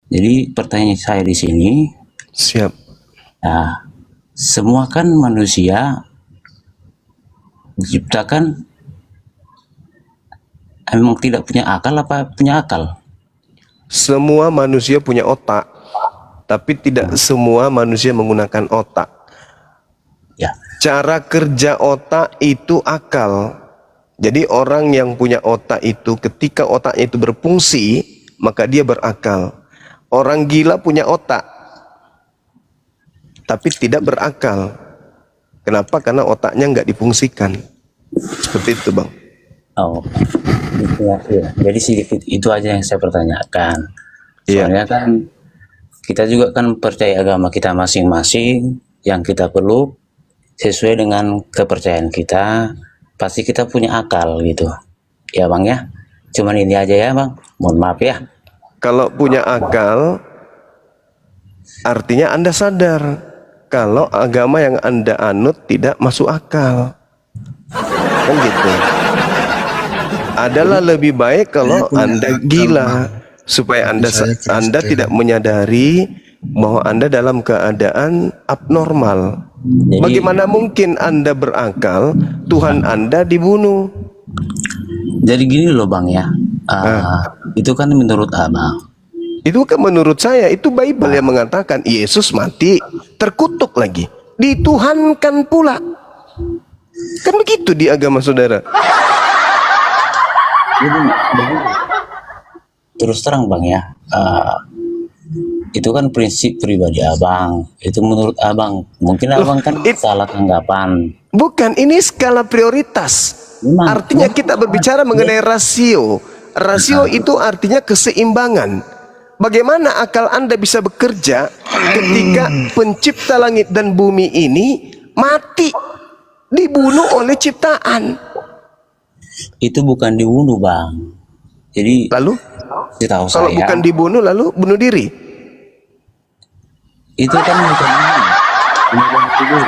Jadi pertanyaan saya di sini, Siap. nah, semua kan manusia diciptakan emang tidak punya akal apa punya akal? Semua manusia punya otak, tapi tidak semua manusia menggunakan otak. Ya, Cara kerja otak itu akal. Jadi orang yang punya otak itu ketika otaknya itu berfungsi, maka dia berakal. Orang gila punya otak, tapi tidak berakal. Kenapa? Karena otaknya nggak difungsikan. Seperti itu, Bang. oh, gitu ya, iya. Jadi sedikit itu aja yang saya pertanyakan. Iya. Soalnya kan kita juga kan percaya agama kita masing-masing, yang kita perlu sesuai dengan kepercayaan kita. Pasti kita punya akal gitu, ya Bang ya. Cuman ini aja ya Bang. Mohon maaf ya. Kalau punya akal, artinya Anda sadar kalau agama yang Anda anut tidak masuk akal. Kan gitu. Adalah lebih baik kalau Anda gila, supaya Anda tidak menyadari bahwa Anda dalam keadaan abnormal. Jadi, Bagaimana mungkin Anda berakal, Tuhan Anda dibunuh? jadi gini loh Bang ya. Itu kan menurut Abang. Itu kan menurut saya, itu Bible yang mengatakan Yesus mati, terkutuk lagi, dituhankan pula. Kan begitu di agama saudara. Jadi, terus terang Bang ya. Itu kan prinsip pribadi Abang. Itu menurut Abang. Mungkin Abang kan salah tanggapan. Bukan, ini skala prioritas. Memang, Artinya kita berbicara mengenai rasio. Rasio itu artinya keseimbangan. Bagaimana akal Anda bisa bekerja ketika pencipta langit dan bumi ini mati, dibunuh oleh ciptaan? itu bukan dibunuh Bang. Jadi Lalu, setahu kalau saya bukan dibunuh, lalu bunuh diri. itu kan bukan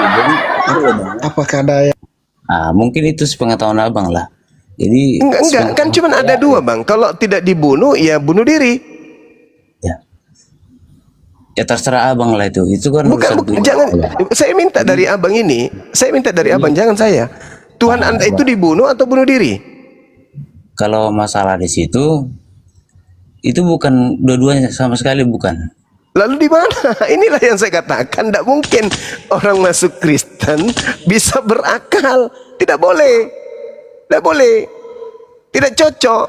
jadi Apakah ada yang mungkin itu sepengetahuan Abang lah. Jadi Enggak, kan cuma ada dua, Bang. Kalau tidak dibunuh, ya bunuh diri. ya terserah Abang lah itu. Itu kan Bukan, urusan pribadi. jangan. Saya minta dari Abang ini, saya minta dari Abang, jangan saya. Tuhan Anda itu dibunuh atau bunuh diri? Kalau masalah di situ itu bukan dua-duanya sama sekali bukan. Lalu di mana? Inilah yang saya katakan, tidak mungkin orang masuk Kristen bisa berakal. Tidak boleh. Tidak boleh. Tidak cocok.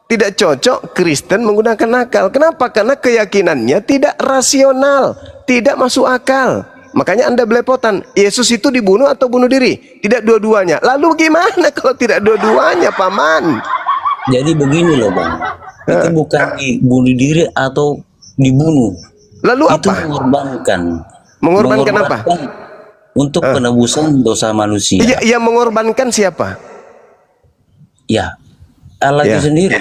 Tidak cocok Kristen menggunakan akal. Kenapa? Karena keyakinannya tidak rasional, tidak masuk akal. Makanya Anda belepotan. Yesus itu dibunuh atau bunuh diri? Tidak dua-duanya. Lalu gimana kalau tidak dua-duanya, Paman? Jadi begini loh Bang. Itu bukan bunuh diri atau dibunuh. Lalu Itu apa? mengorbankan. Mengorbankan apa? Untuk penebusan dosa manusia. Yang mengorbankan siapa? Ya, Allah Ya. itu sendiri.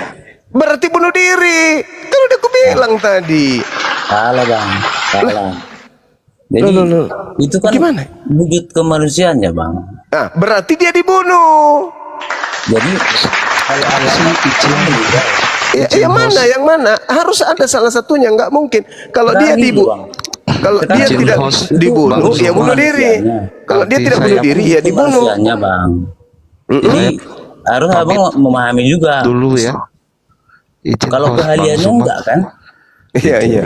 Berarti bunuh diri. Kan udah aku bilang tadi. Salah Bang, salah. Jadi Loh. itu kan Gimana? wujud kemanusiaannya Bang. Nah, berarti dia dibunuh. Jadi kalau Allah Yang mana? Yang mana? Harus ada salah satunya. Nggak mungkin. Kalau dia dibunuh, kalau dia Tetapi tidak host dibunuh, Bang ya bunuh diri. Kalau dia tidak bunuh diri, ya dibunuh. kemanusiaannya Bang. Jadi harus Abang memahami juga. dulu ya? Izin Kalau host Bang keahliannya Suma. enggak kan? Iya, iya.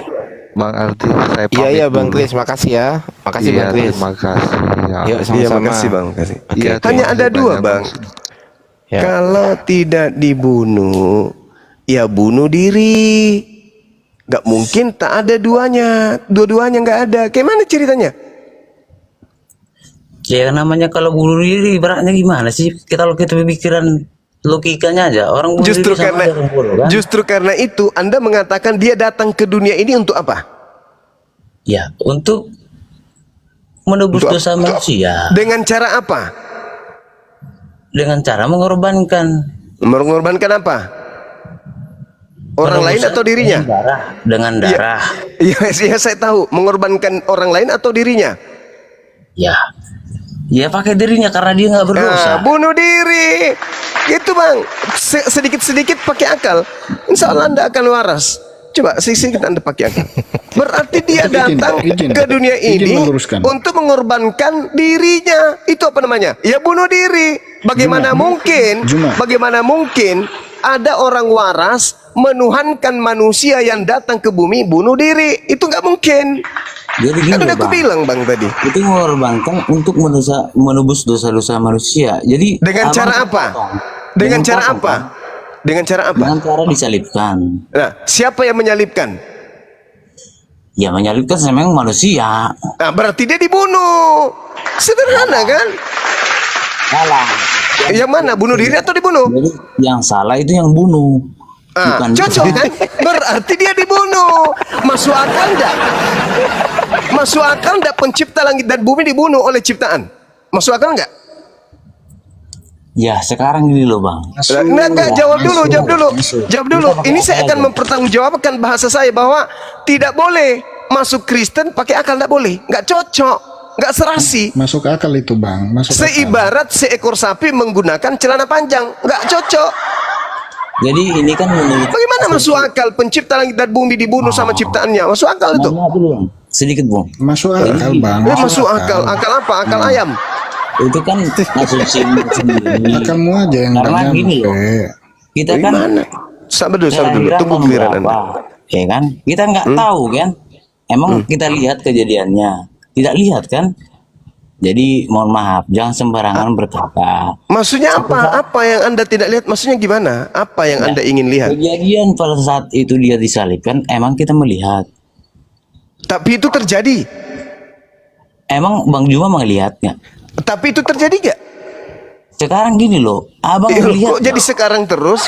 Bang Ardi, saya pamit Iya Bang dulu. Kris, makasih ya. Makasih Iya, Bang Kris. terima kasih. Ya. Yuk Iya, sama-sama. makasih Bang. Makasih. Oke, Iya, oke. terima Hanya kasih ada dua, banyak, Bang. Ya. Kalau tidak dibunuh, ya bunuh diri. Gak mungkin tak ada duanya. Dua-duanya nggak ada. Kayak mana ceritanya? Ya namanya kalau bunuh diri beratnya gimana sih? Kalau kita pikiran logikanya aja orang bunuh Justru diri sama karena aja orang bodoh, kan? justru karena itu Anda mengatakan dia datang ke dunia ini untuk apa? Ya untuk menebus Untuk dosa manusia Dengan cara apa? dengan cara mengorbankan Mengorbankan apa? Orang lain penebusan atau dirinya? dengan darah. Iya, saya tahu. Mengorbankan orang lain atau dirinya? Ya pakai dirinya karena dia nggak berdosa. Bunuh diri. Gitu Bang. Sedikit-sedikit pakai akal. Insya Allah Anda akan waras. Coba sedikit Anda pakai akal. Berarti dia datang izin. ke dunia Izin ini meluruskan. untuk mengorbankan dirinya. Itu apa namanya? Ya bunuh diri. Bagaimana mungkin? Juma. Bagaimana mungkin ada orang waras menuhankan manusia yang datang ke bumi bunuh diri? Itu nggak mungkin. Jadi gini Kan udah loh, aku Bang. bilang Bang tadi. Itu mengorbankan untuk menebus dosa-dosa manusia. Jadi Dengan abang cara kan apa? potong. Dengan cara potong, apa? kan? Dengan cara apa? Dengan cara disalibkan. Nah, siapa yang menyalibkan? Ya menyalibkan memang manusia. Nah, berarti dia dibunuh. Sederhana kan? Salah. Yang mana? Bunuh diri atau dibunuh? Jadi yang salah itu yang bunuh. Ah, Bukan cocok kan? Berarti dia dibunuh. Masuk akal enggak? Masuk akal enggak pencipta langit dan bumi dibunuh oleh ciptaan? Masuk akal enggak? Ya sekarang gini loh Bang. Enggak, jawab dulu. masuk. Jawab dulu. Ini saya akan mempertanggungjawabkan bahasa saya bahwa tidak boleh masuk Kristen pakai akal, enggak boleh. Enggak cocok, enggak serasi. Masuk akal itu Bang, masuk akal. Seibarat seekor sapi menggunakan celana panjang, enggak cocok. Jadi ini kan menurut Bagaimana masuk akal pencipta langit dan bumi dibunuh sama ciptaannya? Masuk akal itu? Mohon maaf dulu Bang. Sedikit Bang. Masuk akal Bang. Masuk akal. Akal apa? Akal ayam. Itu kan asumsi sendiri. Akalmu aja yang Karena nggak gini loh. nyampe. Kita kan Gimana? Sabar dulu. kelahiran Tunggu tahun giliran berapa, Anda. ya kan? Kita nggak tahu kan. Emang kita lihat kejadiannya. Tidak lihat kan? Jadi mohon maaf, jangan sembarangan berkata. Maksudnya apa? Apa yang Anda tidak lihat? Maksudnya gimana? Apa yang Anda ingin lihat? Kejadian pada saat itu dia disalibkan, emang kita melihat. Tapi itu terjadi. Emang Bang Juma melihatnya. Tapi itu terjadi gak? Sekarang gini loh, abang melihat. Kok jadi sekarang terus?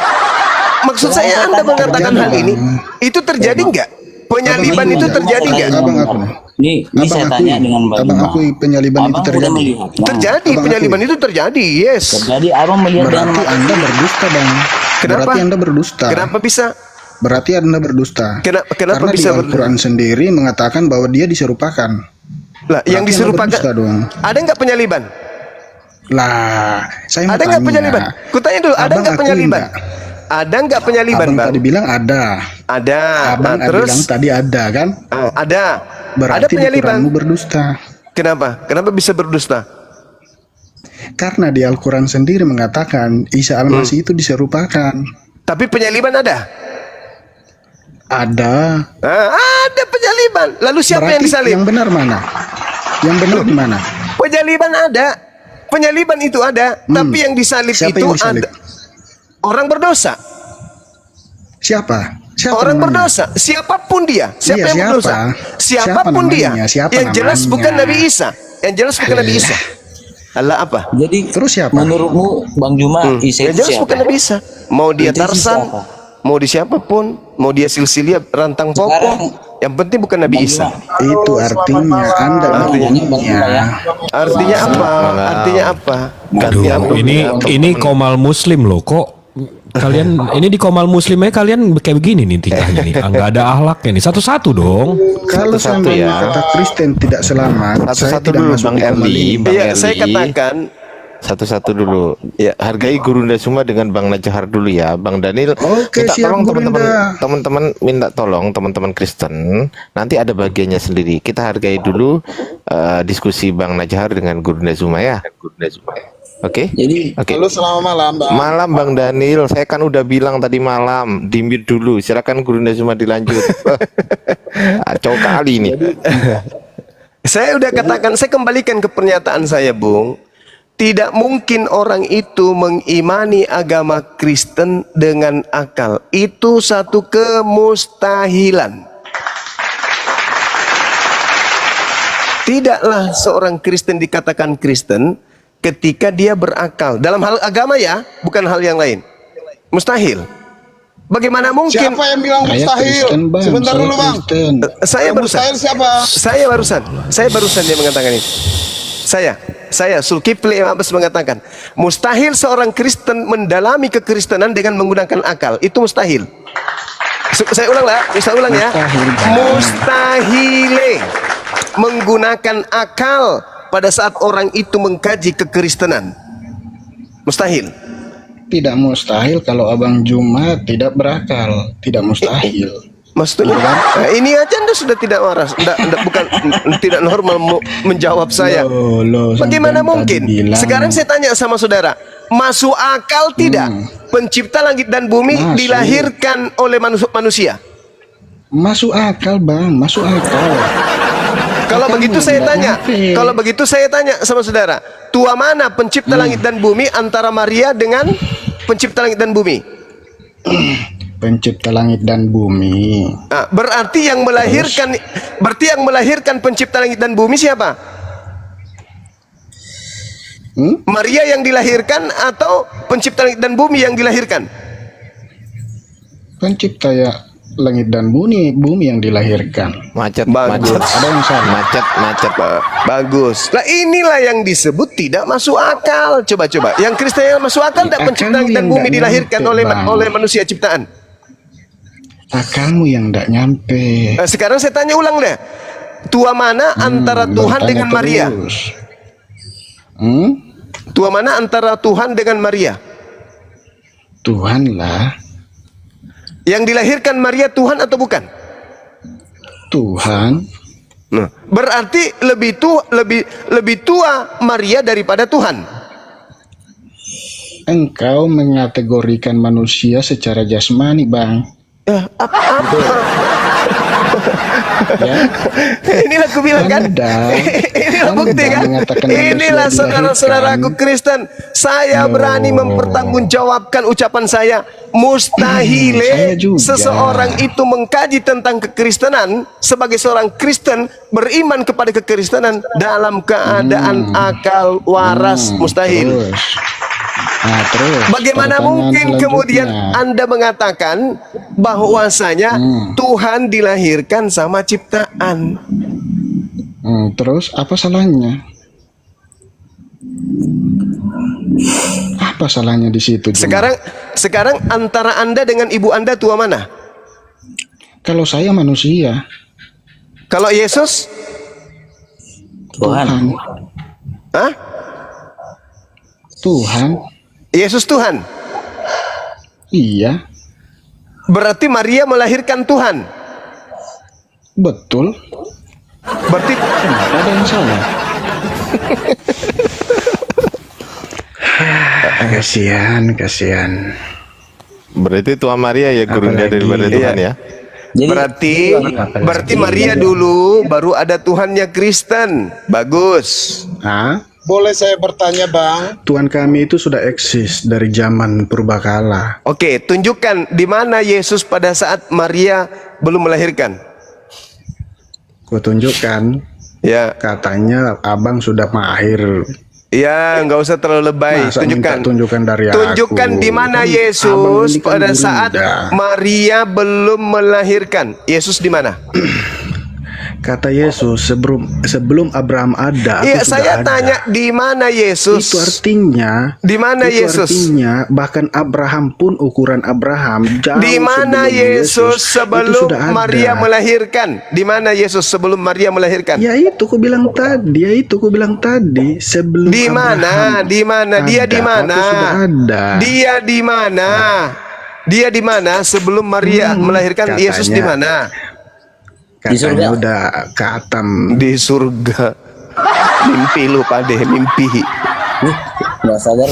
Maksud saya Anda mengatakan hal ini, itu terjadi nggak? Penyaliban itu terjadi nggak? Abang aku. Ini saya Abang tanya akui. dengan Bang Abang Juma. akui penyaliban itu Abang terjadi. udah melihat. Nah, Terjadi, Abang penyaliban itu terjadi, yes. Terjadi, abang melihat dengan Berarti mata. Anda berdusta Bang. Kenapa? Berarti Anda berdusta. Kenapa bisa? Berarti Anda berdusta. Kenapa Karena bisa di Al-Quran sendiri mengatakan bahwa dia diserupakan. Lah, yang Berarti Anda berdusta diserupakan, dong. ada nggak penyaliban? Lah, saya mau Ada nggak tanya. penyaliban? Kutanya dulu, ada Abang nggak akui penyaliban? nggak? Ada nggak penyaliban, Abang Bang? tadi bilang ada. Ada. Abang Nah, terus bilang tadi ada kan? ada. Berarti Ada di penyaliban. Quranmu berdusta. Kenapa? Kenapa bisa berdusta? Karena di Al-Quran sendiri mengatakan Isa Al-Masih itu diserupakan. Tapi penyaliban ada. Ada. Ada penyaliban. Lalu siapa Berarti yang disalib? yang benar mana? Yang benar di mana? Penyaliban ada. Penyaliban itu ada. Tapi yang disalib Siapa itu yang disalib? ada. Orang berdosa. Siapa? Siapa Orang namanya? berdosa. Siapapun dia. Siapa Iya, yang siapa? berdosa? Siapapun Siapa dia. namanya? Siapa Yang jelas namanya? bukan Nabi Isa. Yang jelas bukan Nabi Isa. Allah apa? Jadi Terus siapa? menurutmu Bang Juma Isa Yang itu jelas siapa? bukan Nabi Isa. Mau dia Itu Tarsan, siapa? mau dia siapapun, mau dia silsilia rantang popo, Sekarang- yang penting bukan Nabi Bang Isa. Juma, Itu artinya Anda Artinya Bang Juma ya. Artinya apa? Artinya apa? Artinya apa? Ini Komal Muslim loh, kok kalian ini di Komal Muslimnya kalian kayak begini nih tingkahnya nih. Nggak ada ahlaknya nih. Satu-satu dong. kalau Satu-satu seandainya ya. kata Kristen tidak selamat, saya Satu-satu tidak dulu masuk Bang di Komal Erli. ini. Bang Iya, Erli. saya katakan Satu-satu dulu. Ya, hargai Gurunda semua dengan Bang Najahar dulu ya, Bang Daniel. Oke, minta siap, tolong Gurunda. teman-teman minta tolong teman-teman Kristen. Nanti ada bagiannya sendiri. Kita hargai dulu diskusi Bang Najahar dengan Gurunda Zuma ya. Oke? Jadi Oke. Halo, selamat malam, Bang. Malam Bang Daniel, saya kan udah bilang tadi malam, di-mute dulu. Silakan Gurunda Zuma dilanjut. Kacau kali ini. saya udah katakan, saya kembalikan ke pernyataan saya, Bung. Tidak mungkin orang itu mengimani agama Kristen dengan akal. Itu satu kemustahilan. Tidaklah seorang Kristen dikatakan Kristen ketika dia berakal. Dalam hal agama ya, bukan hal yang lain. Mustahil. Bagaimana mungkin? Siapa yang bilang Saya mustahil? Kristen, Bang. Sebentar Saya dulu, Bang. Kristen. Saya Yang barusan. mustahil siapa? Saya barusan dia mengatakan itu. Saya Zulkifli Abbas mengatakan, mustahil seorang Kristen mendalami kekristenan dengan menggunakan akal. Itu mustahil. Saya ulang lah, saya ulang ya. Mustahile menggunakan akal pada saat orang itu mengkaji kekristenan. Mustahil. Tidak mustahil kalau Abang Juma tidak berakal. Tidak mustahil. Maksudnya, nah, ini aja Anda sudah tidak waras, bukan tidak normal menjawab saya. Bagaimana mungkin? Sekarang saya tanya sama saudara, masuk akal tidak pencipta langit dan bumi dilahirkan oleh manusia? Masuk akal, Bang, masuk akal. Kalau begitu saya tanya sama saudara, tua mana pencipta langit dan bumi antara Maria dengan pencipta langit dan bumi? Pencipta langit dan bumi. Nah, berarti yang melahirkan pencipta langit dan bumi siapa? Maria yang dilahirkan atau pencipta langit dan bumi yang dilahirkan? Pencipta ya langit dan bumi yang dilahirkan. Macet. Ada yang salah. Macet. Bagus. Nah, inilah yang disebut tidak masuk akal. Coba. Yang Kristen yang masuk akal tidak pencipta langit dan bumi dilahirkan oleh manusia ciptaan. Akalmu yang tidak nyampe. Nah, sekarang saya tanya ulang deh. Tua mana antara Tuhan dengan Maria? Tua mana antara Tuhan dengan Maria? Tuhan lah. Yang dilahirkan Maria Tuhan atau bukan? Tuhan. Nah, berarti lebih tua Maria daripada Tuhan. Engkau mengategorikan manusia secara jasmani, Bang. Apa? Ya. Inilah aku bilang kan. Inilah bukti kan. Inilah saudara-saudaraku Kristen. Saya berani mempertanggungjawabkan ucapan saya. Mustahil seseorang itu mengkaji tentang kekristenan sebagai seorang Kristen beriman kepada kekristenan dalam keadaan akal waras. Mustahil. Nah, terus, bagaimana mungkin kemudian Anda mengatakan bahwasanya Tuhan dilahirkan sama ciptaan? Terus apa salahnya? Apa salahnya di situ? Sekarang antara Anda dengan ibu Anda tua mana? Kalau saya manusia. Kalau Yesus? Tuhan. Hah? Tuhan. Yesus Tuhan? Iya. Berarti Maria melahirkan Tuhan? Betul. Berarti ada yang salah. Kasihan. Berarti Tuhan Maria ya gurunda daripada Tuhan ya. Berarti Maria dulu baru ada Tuhannya Kristen. Bagus. Boleh saya bertanya, Bang? Tuhan kami itu sudah eksis dari zaman purbakala. Oke, tunjukkan di mana Yesus pada saat Maria belum melahirkan. Gua tunjukkan. Ya. Katanya abang sudah mahir. Ya, nggak usah terlalu lebay. Tunjukkan dari tunjukkan di mana Yesus pada saat Maria belum melahirkan. Yesus di mana? Kata Yesus sebelum Abraham ada. Iya, saya tanya di mana Yesus? Itu artinya di mana Yesus? Artinya bahkan Abraham pun ukuran Abraham jauh. Di mana Yesus sebelum Maria melahirkan? Di mana Yesus sebelum Maria melahirkan? Ya itu ku bilang tadi, sebelum. Di mana? Di mana? Dia di mana? Dia di mana? Dia di mana sebelum Maria melahirkan? Katanya, Yesus di mana? Katanya udah katam di surga. Mimpi lu Pade, mimpi. Nggak sadar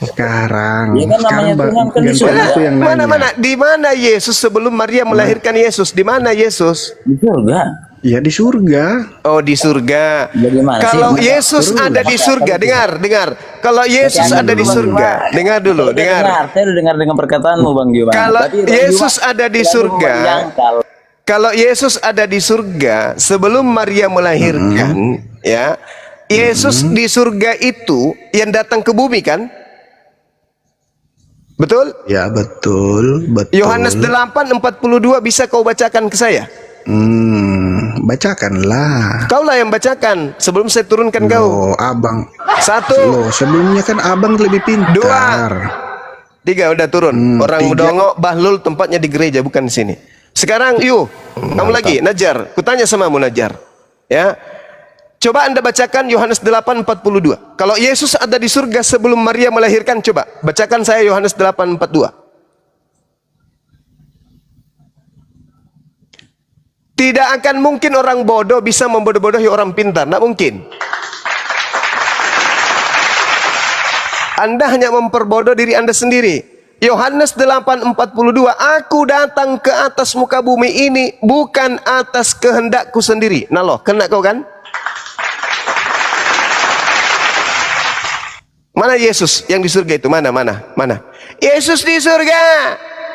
sekarang. Ya kan namanya Tuhan kan di surga. Mana? Di mana Yesus sebelum Maria melahirkan Yesus? Di mana Yesus? Di surga. Ya di surga. Oh, di surga. Bagaimana kalau Yesus ada di surga, dengar. Kalau Yesus ada di surga, dengar dulu, dengar. Saya udah dengar dengan perkataanmu, Bang Giovanni. Kalau Yesus ada di surga, kalau Yesus ada di surga sebelum Maria melahirkan, ya, Yesus di surga itu yang datang ke bumi kan? Betul? Ya, betul. Yohanes 8:42 bisa kau bacakan ke saya? Bacakanlah. Kaulah yang bacakan sebelum saya turunkan kau. Abang. 1. Sebelumnya kan abang lebih pintar. 2. 3 udah turun. Orang Mudongo Bahlul tempatnya di gereja bukan di sini. Sekarang kamu lagi Najar. Kutanya samamu Najar. Ya. Coba Anda bacakan Yohanes 8:42. Kalau Yesus ada di surga sebelum Maria melahirkan, coba bacakan saya Yohanes 8:42. Tidak akan mungkin orang bodoh bisa membodoh-bodohi orang pintar, tidak mungkin. Anda hanya memperbodoh diri Anda sendiri. Yohanes 8:42, aku datang ke atas muka bumi ini bukan atas kehendakku sendiri. Nah loh, kena kau kan? Mana Yesus yang di surga itu? Mana? Yesus di surga.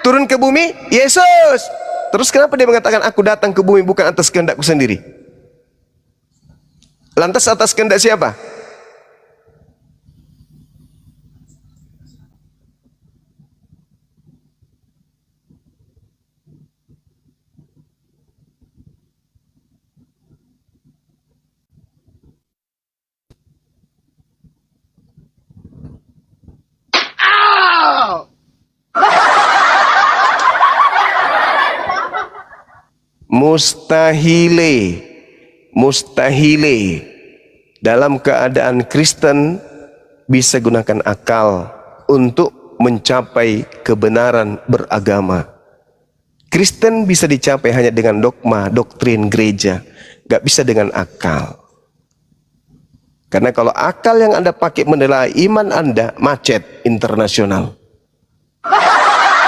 Turun ke bumi, Yesus. Terus kenapa dia mengatakan aku datang ke bumi bukan atas kehendakku sendiri? Lantas atas kehendak siapa? Mustahile dalam keadaan Kristen bisa gunakan akal untuk mencapai kebenaran beragama. Kristen bisa dicapai hanya dengan dogma, doktrin gereja, gak bisa dengan akal. Karena kalau akal yang Anda pakai menilai iman Anda, macet internasional.